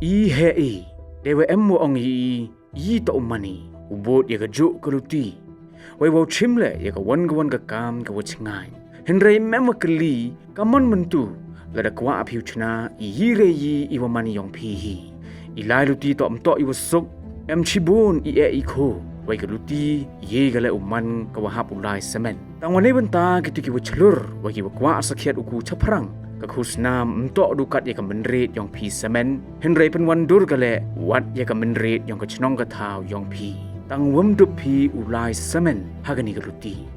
I hei, dewa emu ongi I to umani, ubot ya gajuk keluti. Wai wau chimle ya kawan ka kam ka wachingai. Henry mema keli, kamon mentu, lada kwa apiu chna I hire yi iwa mani yong pihi. Ilai luti to amto iwa sok, em chibun I iko. Wai keluti, ye gale uman kawahap ulai semen. Tangwane benta gitu kiwa celur, wai kiwa kwa asakiat uku caprang. Kakusna mtok dukat ya kemenrit yang pi semen Henry penwandur gale wat ya kemenrit yang kecnong katau yang pi tang wemdup pi ulai semen hagani geruti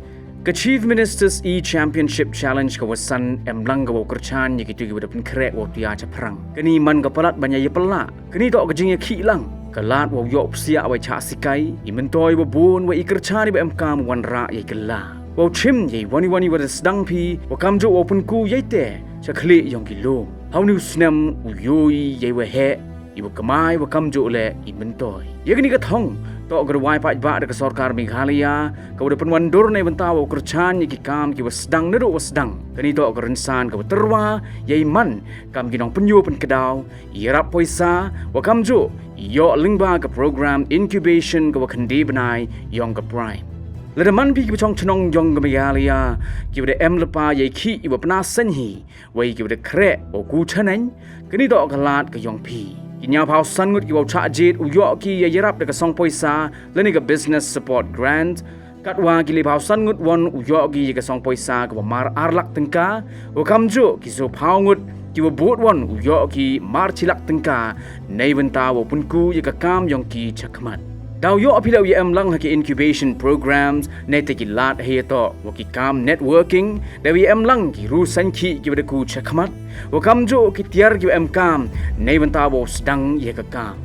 ke Chief Ministers Championship Challenge kawasan emlang gawa kerchan ya gitu gida pen krek wa tia caprang keni man kapalat banyak ya pelak keni tok kejing ya kilang kelat wa yok sia wa cha sikai imentoi wa bun wa ikerchan ba emkam wan ra ya gela wa chim ye wani wa sedang pi wa kamjo open ku ye te Chakli yang gilom. Hau ni usnam uyoi yewa he. Ibu kemai wa kamjo le imentoi. Ya gini katong. Tok gerwai pajak dekat Sarkar Meghalaya. Kau depan wandur na ibentawa kerchan ki kam ki wasdang nedo wasdang. Kani tok kerensan kau terwa ye man kam ginong penyu pen kedau. Irap poisa wa kamjo. Yo lingba ke program incubation kau kendi benai yang ke prime. Ledaman pi kibacong cenong jong Meghalaya kibade em lepa ye ki iba pena senhi wai kibade krek o ku chaneng kini dok kalat ke yong pi kinya phau sangut kibau cha jit uyok ki ye yarap de kasong poisa leni ke business support grant katwa ki le phau sangut won uyok ki ye kasong poisa ke mar arlak tengka o kamjo ki so phau ngut ki bot won uyok ki mar chilak tengka nei benta wo punku ye ka kam yong ki chakmat Dau yo apilau ye emlang haki incubation programs nete ki lat heto waki kam networking dawi emlang ki rusan ki bada ku chakmat wakam jo ki tiar ki emkam nei bentawo sedang ye ka kam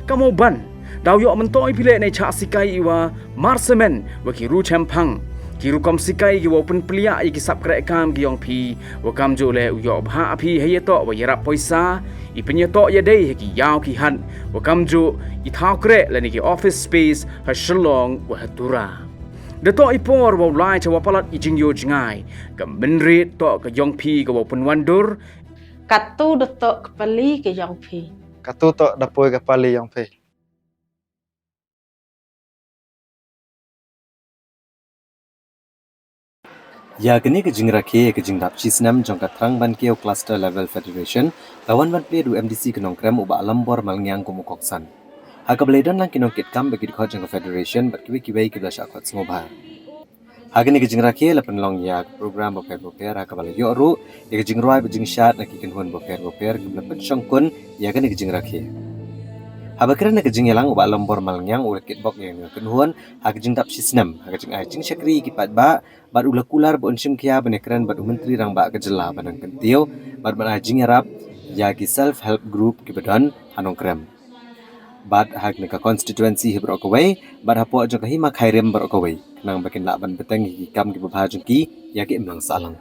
kamo ban dau yo mentoi pile nei cha sikai iwa marsemen waki ru champang ki ru kom sikai ki open pelia ki sap krek kam ki yong pi wakam jo le yo bha api heto wa yarap poisa ipenya to ya dei ki yaw ki han wakam jo I thao kre la ni ki office space ha shalong wa hatura de to ipor wa lai cha wa palat I jing yo jingai ka menrit to ka yong pi ka wa pun wandur katu de to kepali ke yong pi katu to dapoi kepali yong pi Ya gini ke jing rakhe ke jing dap chisnam jong ka thrang ban keo cluster level federation lawan ban pe du MDC kenong krem uba lambor malngyang ko mukoksan Hakabledan lang kinong kitkam bagi dikho jang federation bat kiwi kibla syakot sngobha Hagini ke jing rakhe la penlong ya program boper hakabale yo ru ya ke jing roi bajing shat na kikin hon boper kibla pet shongkun ya gini ke jing rakhe Habakran na ke jing yalang uba lambor malngyang ul kitbok yang kenhon hak jing dap chisnam hak jing ai jing syakri kipat ba bat ula kular bon sim kia benekran bat menteri rang ba kejela banang kentio bat jing yarap ya ki self help group ki badan hanong krem bat hak neka constituency hi brokawai bat hapo jong hima khairem brokawai nang bakin la ban beteng hi kam ki babha jong ki ya ki imlang salang